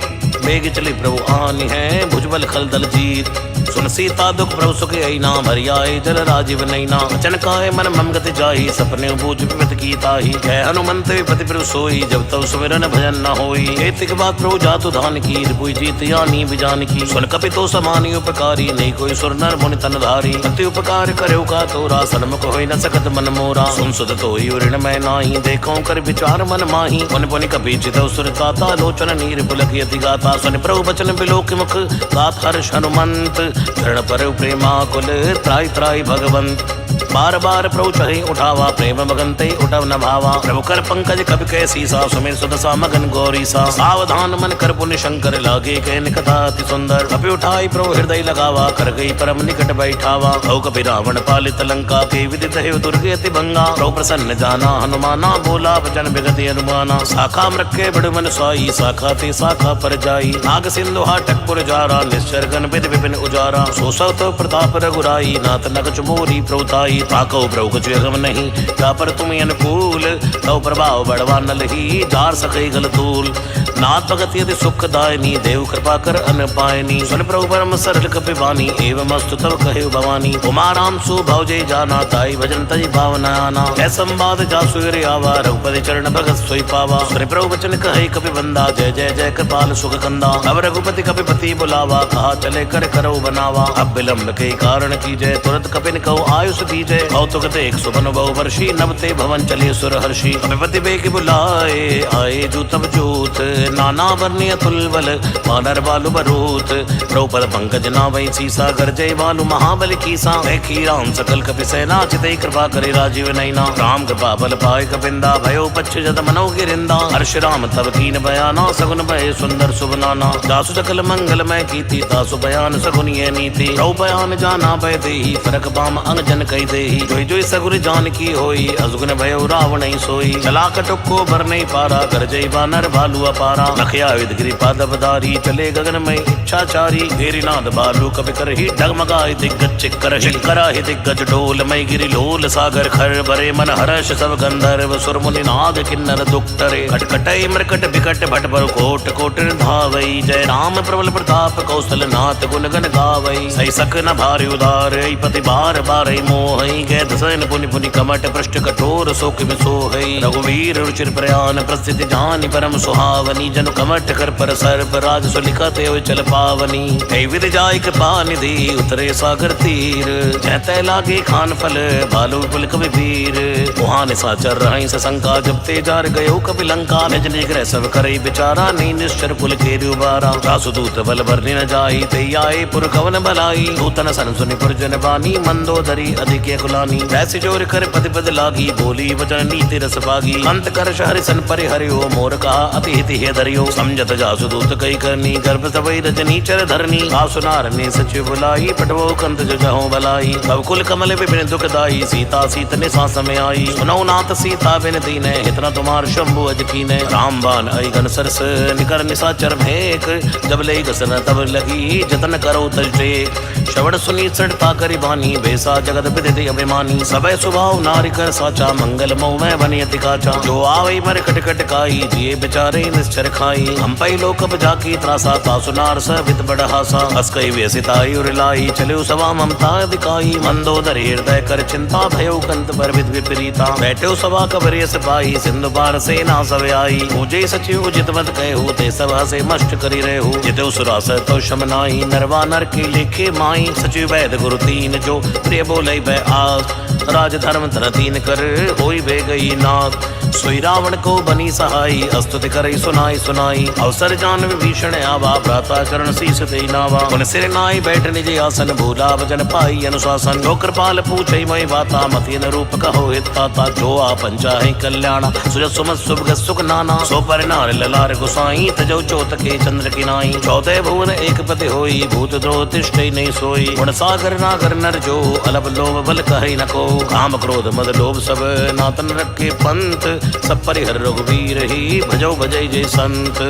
बेग चले प्रभु आनि है भुजबल खल दल जीत। सुन सीता दुख प्रभु सुख आई नाम हरियाए जल राजीव नैना। वचन काहे मन मम गति जाहि सपने बूझ विपत की ताहि। कह हनुमंत विपति प्रभु सोई जब तब सुमिरन भजन न होई। एतिक बात प्रभु जातु धान की रिपुई जीत यानी बिजान की। सुन कपि तो समानी उपकारी नहीं कोई सुर नर मुनि तन धारी। अति उपकार करेउ का तोरा सन्मुख होई न सकत मन मोरा। सुन सुध तोई ऋण मैं नाही देखो कर विचार मन माही। पुनि पुनि कपि चितौ सुर ताता लोचन नीर पुलक यति गाता। सुन प्रभु बचन बिलोक मुख गात हर्ष हनुमंत। चरण पर प्रेमा कुल त्राई त्राई भगवंत। बार बार प्रभु चढ़े उठावा प्रेम मगन ते उठव न भावा। प्रभु कर पंकज कपि कह सीसा सुमिर सुदसा मगन गौरी सा। सावधान मन कर पुण्य शंकर लागे कहन कथा अति सुंदर। कपि उठाई प्रभु हृदय लगावा कर गई परम निकट बैठावा। भव कपि रावण पालित लंका के विदित है दुर्गे अति भंगा। प्रभु प्रसन्न जाना हनुमाना बोला वचन विगति अनुमाना। शाखा मृक्के बड़ मन साई शाखा ते शाखा पर जाई। नाग सिंधु हाटकपुर जारा निश्चर गण विधि विपिन उजारा। सोसव तो प्रताप रघुराई नाथ नख मोरी प्रभुताई। ताको प्रभु कुछ अगम नहीं जा पर तुम अनुकूल। तव प्रभाव बड़वा न लही जार सके गल तूल। नाथ भगत यदि सुख दायनी देव कृपा कर अन पायनी। सुन प्रभु परम सरल कपि बानी एवं अस्तु तव कहे भवानी। उमा राम सु भव जय जाना ताई भजन तज भावना आना। ऐ संवाद जासु रे आवा रघुपति चरण भगत सोई पावा। सुन प्रभु वचन कहे कपि बंदा जय जय जय कृपाल सुख कंदा। अब रघुपति कपि पति बुलावा कहा चले कर करो बनावा। अब विलंब के कारण की जय तुरंत कपिन कहो आयुष दीजय। कौतुक देख सुबन बहु वर्षी नवते भवन चले सुर हर्षि। कपिपति बेग बुलाए आए जूतब जूत। नाना वर्णीय तुलबल वानर बालु बरूत। द्रौपद पंकज नावै सीसा गरजय बालु महाबल कीसा। देखी राम सकल कपि सेना चितै कृपा करे राजीव नैना। राम कृपा बल पाए कपिंदा भयो पच्छ जद मनो गिरिंदा। हर्ष राम तब कीन बयाना सगुन भय सुंदर सुबनाना। जासु सकल मंगल मैं कीति तासु बयान सगुन ये नीति। रौ बयान जाना भय देहि फरक बाम अंग जन कही देहि। जोई जोई सगुन जान की होई अजगुन भयो रावण ही सोई। चला कटुक को भर नहीं पारा गरजय बानर भालू अपारा। लखया विदगिरि पादवधारी चले गगन में इच्छाचारी। घेरी नाद बालू कपि करहि डगमगाय दिग्गज चिक्कर। चिक्करा ही दिग्गज डोल मई गिरि लोल सागर खर। भरे मन हर्ष सब गंधर्व सुर मुनि नाग किन्नर दुक्तरे। खटखटै मृकट बिकट भट पर कोट कोट धावई। जय राम प्रबल प्रताप कौशल नाथ गुण गण गावई। सही सक न भारी उदार पति बार बार मोहई। गै दसन पुनि पुनि कमट पृष्ठ कठोर शोक में सोहई। रघुवीर रुचिर प्रयान प्रस्थिति जानि परम सुहावनी। जनु कमट कर पर सर्प राज सुलिखत हो चल पावनी। कई विधि जाय कृपा निधि उतरे सागर तीर। जहते लागे खान फल भालू पुल कवि वीर। वहाँ निशाचर रहि सशंका जब ते जार गयो कपि लंका। निज निज ग्रह सब करे बिचारा नी निश्चर पुल के उबारा। रासुदूत बल बरनि न जाई ते आए पुर कवन भलाई। दूतन सन सुनि पुरजन बानी मंदोदरी अधिक कुलानी। ऐसी जोर कर पति पद लागी बोली वचन नीति रस पागी। अंत कर हरि सन परि हरियो मोर कहा अति हिति हे धरियो। समझत जासु दूत कई करनी गर्भ तवै रजनी चर धरनी। आसुनार ने सचिव बुलाई पटवो कंत जगहो भलाई। भव कुल कमल विपिन दुखदाई सीता सीत ने सांस में आई। सुनौ नाथ सीता बिन दीने हितना तुम्हार शंभु अज कीने। राम बान आई घन सरस निकर निशाचर भेक। जब ले गसन तब लगी जतन करो तज टेक। श्रवण सुनी सड़ता करी बानी बेसा जगत विदित अभिमानी। सबय स्वभाव नारिकर साचा मंगल मोह में बनियति काचा। जो आवै मर कट कट काई जिये बेचारे निश्चर कर खाई। हम पई लोक जाकी त्रासा ता सुनार सवित बड़हासा। हस कई व्यसिताई उरलाई चलो सवा ममता दिखाई। मंदोदर हृदय कर चिंता भयो कंत पर विद विपरीता। बैठो सभा कबरे सिपाही सिंधु पार सेना सब आई। पूजे सचिव जित मत कहू ते सभा से मष्ट करी रहू। जितो सुरास तो शमनाई नरवा नर के लेखे माई। सचिव वैद गुरु तीन जो प्रिय बोले भय आस। राज धर्म धर तीन कर होई बे गई नाथ। सोई रावण को बनी सहाई अस्तुति करई सुनाई सुनाई। अवसर जान विभीषण आवा भ्राता चरण शीस ते नावा। उन सिर नाई बैठ निज आसन भूला भजन पाई अनुशासन। जो कृपाल पूछई मई बाता मति न रूप कहो हित ताता। जो आपन चाहे कल्याण सुजत सुमत सुभ सुख नाना। सो पर नार ललार गुसाई तजो चोत के चंद्र की नाई। चौदह भुवन एक पति होई भूत द्रोह तिष्ठई नहीं सोई। गुण सागर नागर नर जो अलप लोभ बल कहई न को। काम क्रोध मद लोभ सब नातन रखे पंथ। सब परिहर रघुवीर ही भजो भजय जय संत।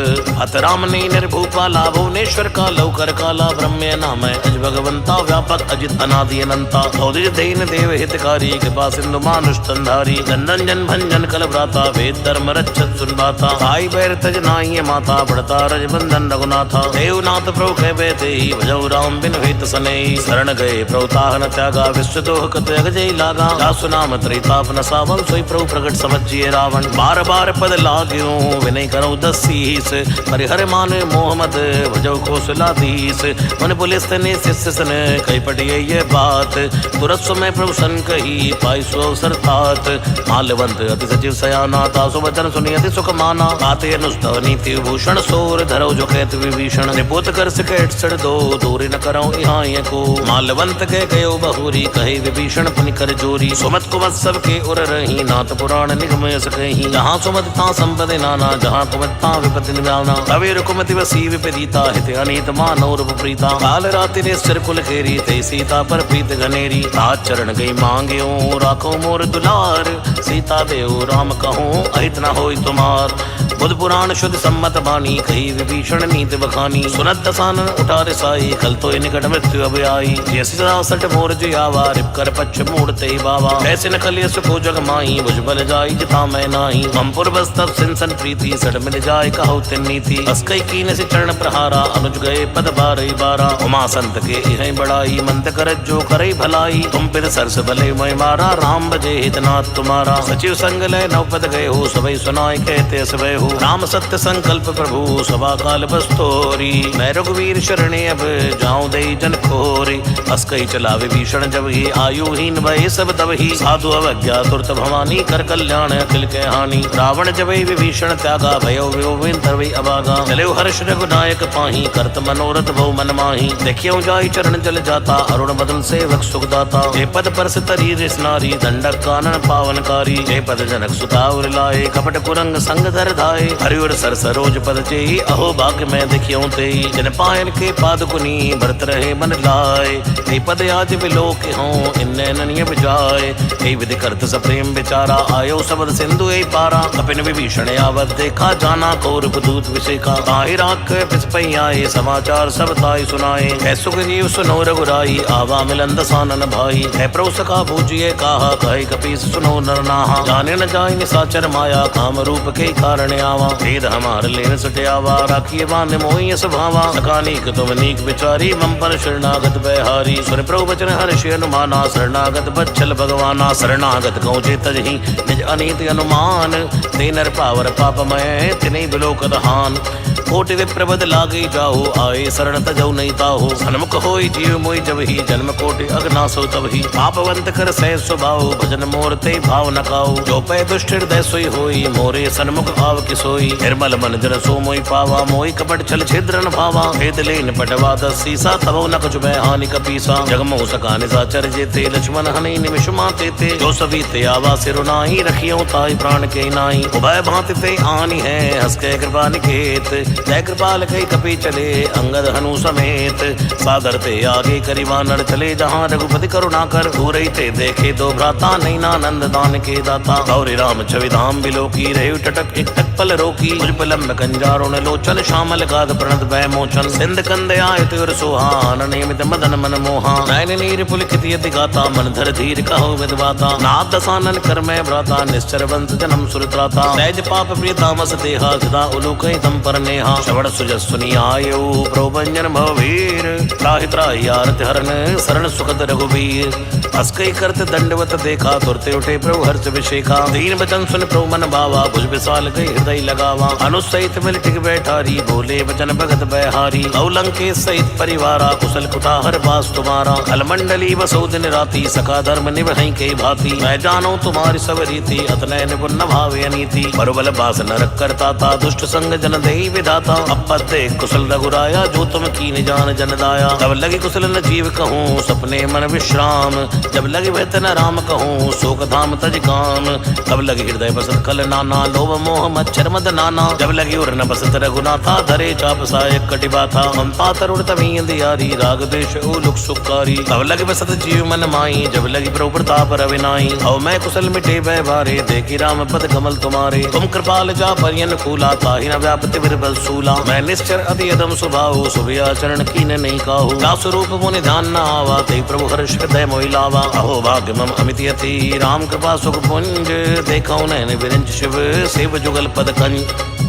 अत राम ने निर्भूपा लाभो नेश्वर का लौकर काला। ब्रह्म नाम अज भगवंता व्यापक अजित अनादि अनंता। औदिज देन देव हितकारी कृपा सिंधु मानुष तंधारी। नंदन जन भंजन कल भ्राता वेद धर्म रक्षत सुनबाता। आई बैर तज नाई माता बढ़ता रज बंधन रघुनाथा। देवनाथ प्रभु कह बैठे भजो राम बिन हेत सने। शरण गए प्रभुताह न त्यागा विश्व दोह कत जय लागा। जासु नाम त्रिताप न सावन सोई प्रभु प्रगट समझिए रावण। बार बार पद लाग्यो विनय करो दसीस। परिहर मान मोहम्मद भजो कौशलाधीश। मन पुलिस ने शिष्य सन कई पटिए ये बात। तुरंत समय प्रभु सन कही पाई सो अवसर तात। माल्यवंत अति सचिव सयाना तासु वचन सुनी अति सुख माना। आते अनुस्तव नीति भूषण सोर धरो जो कहत विभीषण। निपुत कर सिकेट सड़ दो दूरी न करो यहाँ को। माल्यवंत के गयो बहुरी कहे विभीषण पुनि कर जोरी। सुमत कुमत सब के उर रही नाथ पुराण निगम सकही। जहाँ सुमत ता संपदि नाना जहाँ कुमत ता विपति निवाना। कवि रुकुमति वसी विपरीता हित अनीत मानव रूप प्रीता। काल राति निश्चर कुल खेरी ते सीता पर प्रीत घनेरी। तात चरण गई मांग्यो राखो मोर दुलार। सीता देव राम कहूँ अहित न होई तुम्हार। बुध पुराण शुद्ध सम्मत बानी कही विभीषण नीत बखानी। सुनत दसानन उठा रिसाई कल तो निकट मृत्यु अब आई। जैसी सट मोर जियावा रिप कर पक्ष मूड़ते बावा। ऐसे न कलिय सुखो जग माही बुझ बल जाई जिता मैं नाही। ममपुर बस तब सिंसन प्रीति सट मिल जाय कहो तिन नीति। अस्कई कीन से चरण प्रहारा अनुज गए पद बारई बारा। उमा संत के इह बड़ाई मंत कर जो करई भलाई। तुम पिर सरस भले मैं मारा राम बजे हितनाथ तुम्हारा। सचिव संग लय नव पद गए हो सबई सुनाय कहते सबय हो। राम सत्य संकल्प प्रभु सभा काल बस्तोरी। मैं रघुवीर शरणे अब जाऊं दई जन खोरी। अस्कई चला विभीषण जब ही आयुहीन भय सब तब ही। साधु अवज्ञा तुरत भवानी कर कल्याण अखिल के हानि। रावण जब विभीषण त्यागा भयो विन तरवई अभागा। चले हर्ष रघुनायक पाही करत मनोरथ बहु मन माही। देखियो जाई चरण जल जाता अरुण बदन सेवक सुखदाता। हे पद पर तरी रिस नारी दंडक कानन पावनकारी। हे पद जनक सुता उर लाए कपट कुरंग संग धर धाय। हरिवर सर सरोज पद चेई अहो भाग्य में देखियो ते। जन पायन के पाद कुनी भरत रहे मन लाए। हे पद आज विलोक हो इन्ने ननिय बजाए। हे विधि करत सप्रेम विचारा आयो सबद सिंधु ए पारा। कपिन विभीषण आवत देखा जाना कौरव दूत विषेका। ताहि राख पिसपई आए समाचार सब ताई सुनाए। है सुग्रीव सुनो रघुराई आवा मिलन दसानन भाई। है प्रभु सखा पूजिए काहा कहे कपीस सुनो नर नाहा। जाने न जाय निसाचर माया काम रूप के कारण आवा। भेद हमार लेन सटयावा राखिए बांध मोहि स्वभावा। सकानीक तुम नीक विचारी मम पर शरणागत बहारी। सुन प्रभु वचन हर्षि अनुमाना शरणागत बच्छल भगवाना। शरणागत गौ तजहि निज अनीति अनुमान। ते नर पावर पापमय तिने बिलोकत हान। कोटि विप्रबद लागे जाओ आए शरण तजौ नहीं ताहो। सन्मुख होई जीव मोहि जब ही जन्म कोटि अग्नासो तब ही। पापवंत कर सह स्वभाव भजन मोर ते भाव न काऊ। जो पै दुष्ट हृदय सोई होई मोरे सन्मुख आव किसोई। निर्मल मन जन सो मोहि पावा मोहि कपट छल छिद्र न भावा। भेद लेन पटवा दस सीसा तबो न कुछ भय हानि कपीसा। जगमो सका निसाचर जेते लक्ष्मण हनि निमिष माते ते। जो सभी ते आवा सिर नाही रखियो ताई प्राण के नाई। उभय भांति ते आनी है हंस के कृपा निकेत। जय कृपाल कई कपि चले अंगद हनु समेत, सादर ते आगे करिवा नर चले जहाँ रघुपति करुणा कर, दूर ते देखे दो भ्राता नैनानंद दान के दाता, गौरी राम छवि धाम बिलोकी रहे टटक एक टक पल रोकी, लंब कंजारुण लोचन श्यामल गाध प्रणत भय मोचन, सिंध कंद आयत और सुहान नियमित मदन मन मोहा, नयन नीर पुलकित यति गाता मन धर धीर कहो विदवाता, नाथ दसानन कर मैं भ्राता निश्चर वंश जन्म सुरत्राता, सहज पाप प्रिय तामस देहा सदा उलूक तम पर नेहा, श्रवण सुजस सुनी आयु प्रोभंजन भववीर, त्राहि त्राहि आरति हरन शरण सुखद रघुवीर, अस्कई करत दंडवत देखा तुरते उठे प्रभु हर्ष विशेखा, दीन वचन सुन प्रभु मन भावा भुज विशाल गई हृदय लगावा, अनुसहित मिल टिक बैठारी बोले वचन भगत बहारी, अवलंके सहित परिवारा कुशल कुटाहर बास तुम्हारा, अलमंडली बसो दिन राती सखा धर्म निभहि के भांति, मैं जानो तुम्हारी सब रीति अतनय निपुण न भावे अनीति, बरुबल बास नरक करता था दुष्ट संग जन दही विधाता, अपत्ते कुशल रघुराया जो तुम कीन जान जन दाया, तब लगी कुशल न जीव कहूँ सपने मन विश्राम, जब लगी भयत न राम कहूँ शोक धाम तज काम, तब लगी हृदय बसत कल नाना लोभ मोह मच्छर मद नाना, जब लगी उर न बसत रघुनाथा धरे चाप सायक कटिबा था, ममता तरुण तमी अंधियारी राग देश उलुक सुखारी, तब लगी बसत जीव मन माई जब लगी प्रभु प्रताप रविनाई, औ मैं कुशल मिटे भय भारे देखी राम पद कमल तुम्हारे, तुम कृपाल जा परियन कूला ताहि न व्यापति बिरबल सूला, मैं निश्चर अति अदम सुभाऊ सुभि आचरण कीन नहीं काहू, दासुरूप मुनि ध्यान न आवा ते प्रभु हर्ष हृदय मोहि लावा, अहो भाग्य मम अमित यति राम कृपा सुख पुंज, देखो नैन विरंच शिव सेव जुगल पद कंज,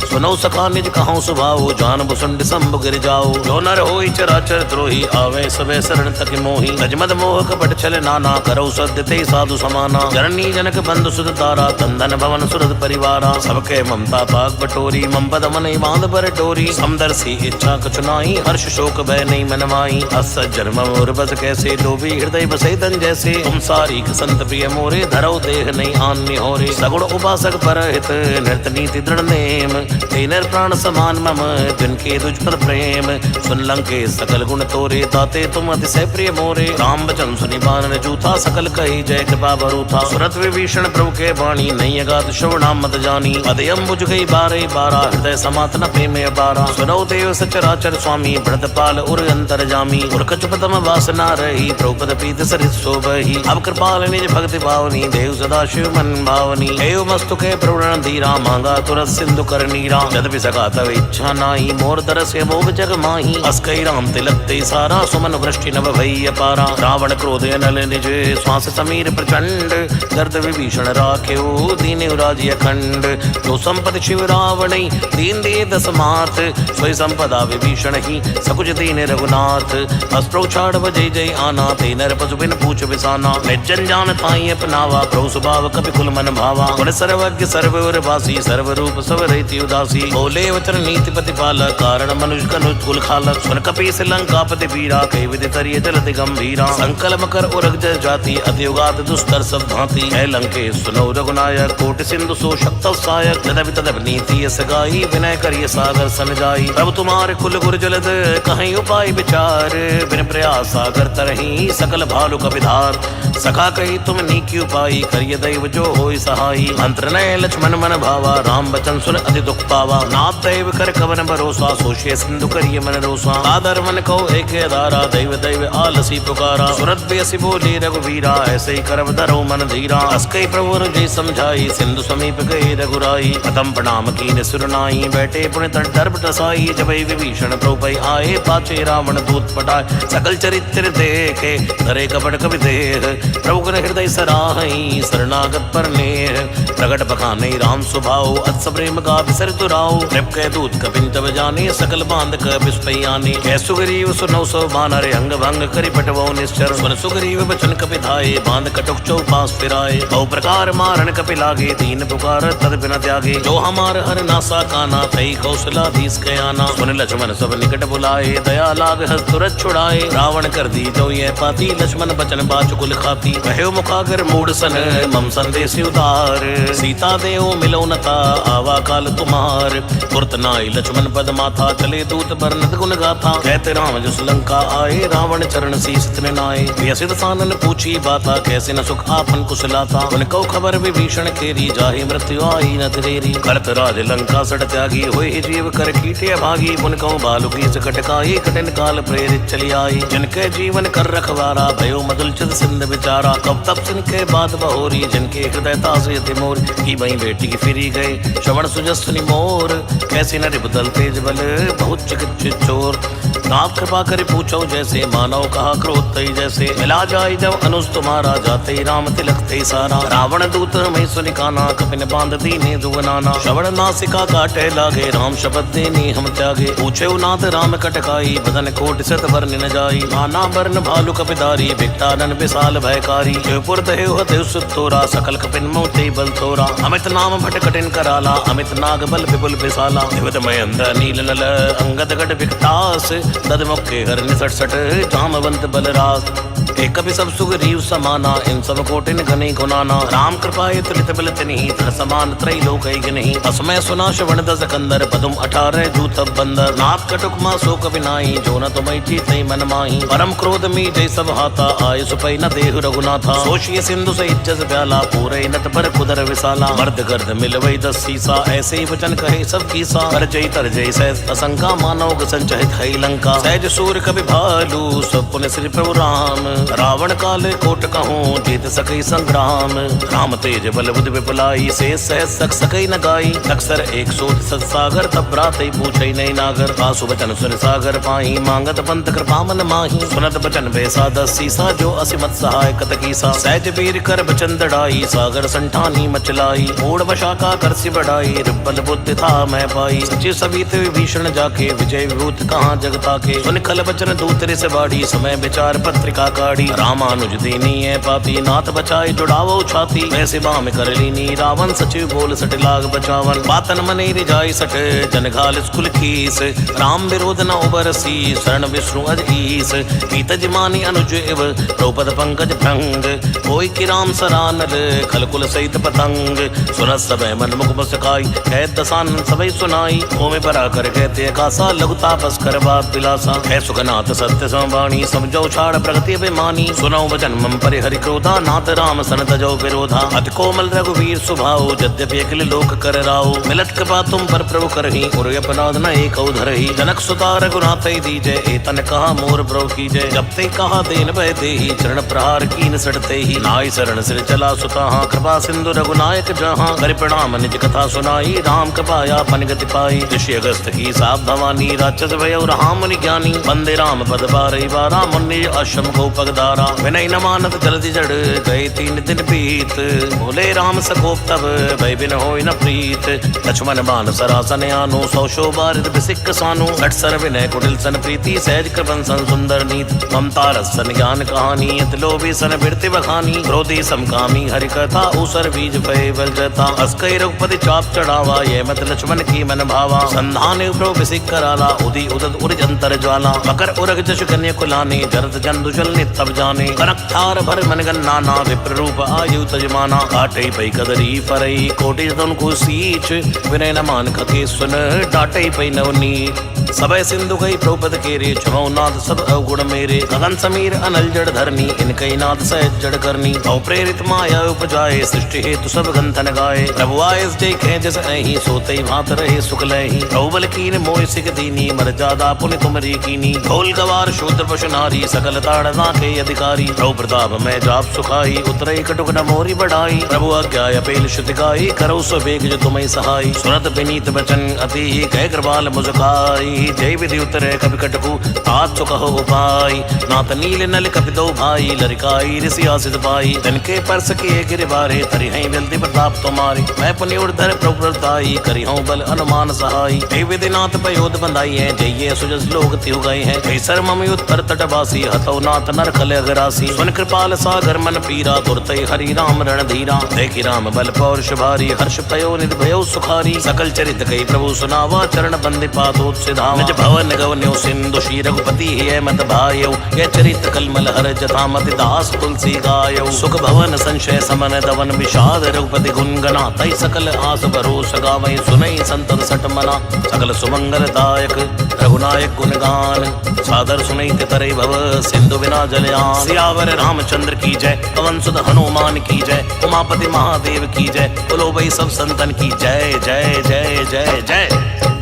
सुनो सखा निज कहो सुभाऊ जान भुसुंड संभ गिर जाओ, जो नर होई चराचर द्रोही आवे सबे शरण तक मोही, गजमद मोह कपट छल नाना करो सद्य ते साधु समाना, जननी जनक बंधु सुध तारा तंदन भवन सुरद परिवारा, सबके ममता पाक बटोरी मम पद मन बांध पर डोरी, समदर्शी इच्छा कछु नाई हर्ष शोक भय नहीं मन माई, अस जन्म मोर बस कैसे डोबी हृदय बसे तन जैसे, तुम सारी संत प्रिय मोरे धरो देह नहीं आन्य होरे, सगुण उपासक परहित नृत नीति दृढ़ नेम, तेनर प्राण समान मम जिनके तुझ पर प्रेम, सुन लंके सकल गुण तोरे ताते तुम अतिशय प्रिय मोरे, राम वचन सुनि बानर जूथा सकल कही जय कृपा भरूथा, सुरत विभीषण प्रभु के वाणी नहीं अगाध श्रवणाम मत जानी, अदयम बुझ गई बारे बारा हृदय समात न प्रेम अपारा, सुनो देव सचराचर स्वामी प्रणत पाल उर अंतर जामी, उर्कच पदम वासना रही प्रभुपद प्रीत सरित शोभहि, अब कृपाल निज भक्ति भावनी देव सदा शिव मन भावनी, एव मस्तुके प्रवण धीरा मांगा तुरत सिंधु कर नीरा, यद्यपि सका तव इच्छा नाही मोर दरस मोह जग माही, अस्कई राम तिलक ते सारा सुमन वृष्टि नभ भई अपारा, रावण क्रोध नल निज श्वास समीर प्रचंड, दर्द विभीषण राख्यो दीन राजी अखंड, जो संपद शिव रावण दीन दे दस मात, सोई संपदा विभीषण ही सकुच दीन रघुनाथ, अस्त्रौ छाड़ जय जय आना ते नर पशु बिन पूछ बिसाना, निर्जन जान ताई अपनावा प्रभु स्वभाव कपि कुल मन भावा, गुण सर्वज्ञ सर्ववर वासी सर्व रूप सब रहिति उदासी, बोले वचन नीति प्रतिपालक कारण मनुष्य कनुज कुल खालक, सुन कपीस लंकापति वीरा कई विधि तरिय जलति गंभीरा, संकल्प कर उरग जय जाति अतियुगात दुस्तर सब भांति, है लंके सुनो रघुनायक कोटि सिंधु सो शक्त सहायक, तदपि तदप नीति यस गाई विनय करिय सागर सन जाई, प्रभु तुम्हारे कुल गुर जलद कहीं उपाय विचार, बिन प्रयास सागर तरही सकल भालु कपिधार, सखा कही तुम नीकी उपाई करिय दैव जो होई सहाई, मंत्र नय लक्ष्मण मन भावा राम वचन सुन अति दुख पावा, नाथ दैव कर कवन भरोसा सोशिय सिंधु करिय मन रोसा, आदर मन कहो एक धारा दैव दैव आलसी पुकारा, सुरत बेसी बोले रघुवीरा ऐसे ही करब धरो मन धीरा, अस्कई प्रभु जय समझाई सिंधु समीप गए रघुराई, प्रथम प्रणाम कीन सुरनाई बैठे पुण्य तट दर्प टसाई, जब विभीषण प्रभु आए पाचे रावण दूत पटाए, सकल चरित्र देखे धरे कपट कवि देह, प्रभु कर हृदय सराहई शरणागत पर नेह, प्रगट बखाने राम स्वभाव अत्स प्रेम का विसर तुराओ, नृप के दूत कपिन तब जाने सकल बांध क बिस्पयाने, कै सुग्रीव सुनो सो बानर अंग भंग करि पटवो निश्चर, सुन सुग्रीव बचन कपि धाये बांध कटुक चौपास फिराए, बहु प्रकार मारन कपि लागे दीन पुकार तद बिन त्यागे, जो हमार हर नासा काना तई कौशलाधीश कयाना, सुन लक्ष्मण सब निकट बुलाए दया लाग हस्त तुरत छुड़ाए, रावण कर दी जो ये पाती लक्ष्मण बचन बाच कुल खाती, कहो मुखागर मूड सन मम संदेश उदार, सीता देव मिलो नता आवा काल तुम्हार, हार। तुरत नाई लक्ष्मण पद माथा, चले दूत बरनत गुण गाथा। कहते राम जस लंका आए, रावण चरण शीस तिन नाए। व्यसित सानन पूछी बाता, कैसे न सुख आपन कुशलाता। उनको खबर विभीषण केरी, जाहि मृत्यु आई न तेरी। करत राज लंका सट त्यागी, होए जीव कर कीटे भागी। पुनको बालुकी सकटकाई, कठिन काल प्रेरित चली आई। जिनके जीवन कर रखवारा, भयो मदुल चित सिंध विचारा। कब तब जिनके बात बहोरी, जिनके हृदय तासे तिमोर। की बही बेटी की फिरी गए, श्रवण सुजस्वनी मोर। कैसे न रिपुदल तेज बल, बहुत चिकित्सित चोर। नाथ कृपा कर पूछो जैसे, मानव कहा क्रोध तई जैसे। मिला जाय जब अनुज तुम्हारा, जाते राम तिलक ते सारा। रावण दूत मैं सुनिकाना, कपिन बांध दीने दुगनाना। श्रवण नासिका काटे लागे, राम शपथ देने हम त्यागे। पूछे नाथ राम कटकाई, बदन कोट सत वर्ण न जाई। नाना वर्ण भालु कपिधारी, भिक्टानन विशाल भयकारी। शिवपुर देव देव सुतोरा, सकल कपिन मोते बल तोरा। अमित नाम भट कठिन कराला, अमित नाग बल विपुल विशाला। दिवत महेंद्र नील नल, अंगद गढ़ विकटास। दद मुखे हर निसट सट, जामवंत बलराज। एक कपि सब सुग्रीव समाना, इन सब कोटिन घने गुनाना। राम कृपाए तुलित बल तिन्हि, तन समान त्रैलोक नहीं। असमय सुना श्रवण दस कंदर, पदुम 18 जूत बंदर। नाथ कटुक मा शोक विनाई, जो न तुम जीते मन माही। परम क्रोध में जय सब हाथा, आय सुपै न देहु रघुनाथा। सोचिए सिंधु से इज्जत प्याला, पूरे नट पर कुदर विशाला। मर्द गर्द मिलवई 10 सीसा, ऐसे ही वचन कहे सब कीसा। कर जय तर जय सहज असंका, मानव संचहित है लंका। सहज सूर कवि भालू, सब पुण्य श्री प्रभु राम। रावण काले कोट कहूँ, जीत सके संग्राम। राम तेज बल बुद्धि विपुलाई, से सहज सक सके न गाई। अक्सर एक सोत सत सागर, तब राते पूछे नहीं नागर। आसु बचन सुन सागर पाही, मांगत पंत कृपा मन माही। सुनत बचन बेसा 10 सीसा, जो असिमत सहाय कत कीसा। सहज वीर कर बचन दड़ाई, सागर संठानी मचलाई। मूड वशाका कर सी बढ़ाई, रिबल बुद्धि था मैं पाई। सचिव सवित विभीषण जाके, विजय विभूत कहाँ जगता के। सुन खल बचन दूतरे से बाड़ी, समय विचार पत्रिका काढ़ी। रामानुज दीनी है पापी, नाथ बचाए जुड़ावो छाती। वैसे बाम कर लीनी, रावण सचिव बोल सट लाग बचावन। बातन मने रिजाई सट, जन घाल स्कुल खीस। राम विरोध न उबरसी, शरण विष्णु अज ईस। कीत जिमानी अनुज इव, द्रौपद पंकज भंग। कोई कि राम सरानल, खलकुल सहित पतंग। सुनत सबे मन मुख मुस्काई, कह दसानन सबे सुनाई। ओमे परा कर कहते कासा, लघु तापस कर बात पिलासा। है सुखनाथ सत्य संवाणी, समझो छाड़ प्रगति अभिमानी। सुनो वचन मम परि हरि क्रोधा, नाथ राम सन तजो विरोधा। अति कोमल रघुवीर सुभाओ, यद्यपि अखिल लोक कर राओ। मिलत कृपा तुम पर प्रभु करही, उर अपराध न एक धरही। जनक सुता रघुनाथ दीजय, एतन कहा मोर प्रभु कीजय। जब ते कहा देन भय देहि, चरण प्रहार कीन सटते ही। नाई शरण सिर चला सुताहा, कृपा सिंधु रघुनायक जहाँ। कर प्रणाम निज कथा सुनाई, राम कृपाया पन गति पाई। ऋषि अगस्त की साप भवानी, राक्षस भयो राम मुनि ज्ञानी। वंदे राम पद बारही बारा, मुनि आश्रम को पगदारा। विनय न मानत जल्दी जड़, गए 3 दिन बीत। बोले राम सकोप तब, भय बिन होय न प्रीत। लक्ष्मण बान सरासन आनो, 100 शोभारित बिसिक सानो। सठ सर विनय कुटिल सन प्रीति, सहज कृपन सन सुंदर नीत। ममता रस सन ज्ञान कहानी, अति लोभी सन बिरति बखानी। क्रोधी समकामी हरि कथा, ऊसर बीज भय बल जता। अस्कई रघुपति चाप चढ़ावा, ये मत लक्ष्मण की मन भावा। संधान प्रभु बिसिक कराला, उदी उदत उर्ज अंतर ज्वाला। मकर उरग जश कन्या कुलानी, जरत जंदु जल नितब जाने। कनक थार भर मन गन्नाना, विप्र रूप आयु तजमाना। काटे पै कदरी फरई, कोटि जतन को सींच। विनय न मान कथे सुन, डाटे पै नवनीत। सबय सिंधु गई द्रौपद केरे, छुमौ नाथ सब अवगुण मेरे। गगन समीर अनल जड़ धरनी, इनकई नाथ सहज जड़ करनी। औ प्रेरित माया उपजाए, सृष्टि हेतु सब गंथन गाए। प्रभु आयस जय कह जस अहि, सोतई भात रहे सुख लहि। प्रभु बल कीन मोय सिख दीनी, मर्यादा पुनि तुमरी कीनी। ढोल गवार शूद्र पशु नारी, सकल ताड़ना के अधिकारी। प्रभु प्रताप मैं जाप सुखाई, उतरई कटुक न मोरी बढ़ाई। प्रभु आज्ञा अपेल श्रुति गाई, करो सो बेग जो तुम्हें सहाई। सुनत विनीत बचन अति, कह कृपाल मुझकाई। जय विधि उतरे कपि कटकु, तात कहो उपाय। नाथ नील नल कपि दो भाई, लरिकाई ऋषि आसित पाई। तिनके परस किए गिरबारे, तरि हैं विलति प्रताप तुम्हारी। मैं पुनि उर्धर प्रभु प्रताई, करि हूँ बल अनुमान सहाई। जय विधि नाथ पयोध बंधाई है, जय सुजस लोग त्यु गए हैं। जय सर मम उत्तर तटवासी, हतौ नाथ नर खल अगरासी। सुन कृपाल सागर मन पीरा, तुरतई हरि राम रण धीरा। देखि राम बल पौरुष भारी, हर्ष पयो निध भयो सुखारी। सकल चरित कई प्रभु सुनावा, चरण बंदि पादोत सिधा। गावा। निज भवन गवन्यो सिंधु श्री रघुपति है मत भायो, ये चरित कलमल हर जथा मति दास तुलसी गायो। सुख भवन संशय समन दवन विषाद रघुपति गुण गना, तई सकल आस भरोस गावै सुनई संतन सट मना। सकल सुमंगल दायक रघुनायक गुण गान, सादर सुनई तरई भव सिंधु बिना जलयान। सियावर रामचंद्र की जय, पवन सुत हनुमान की जय, उमापति महादेव की जय, बोलो भाई सब संतन की जय जय जय जय जय।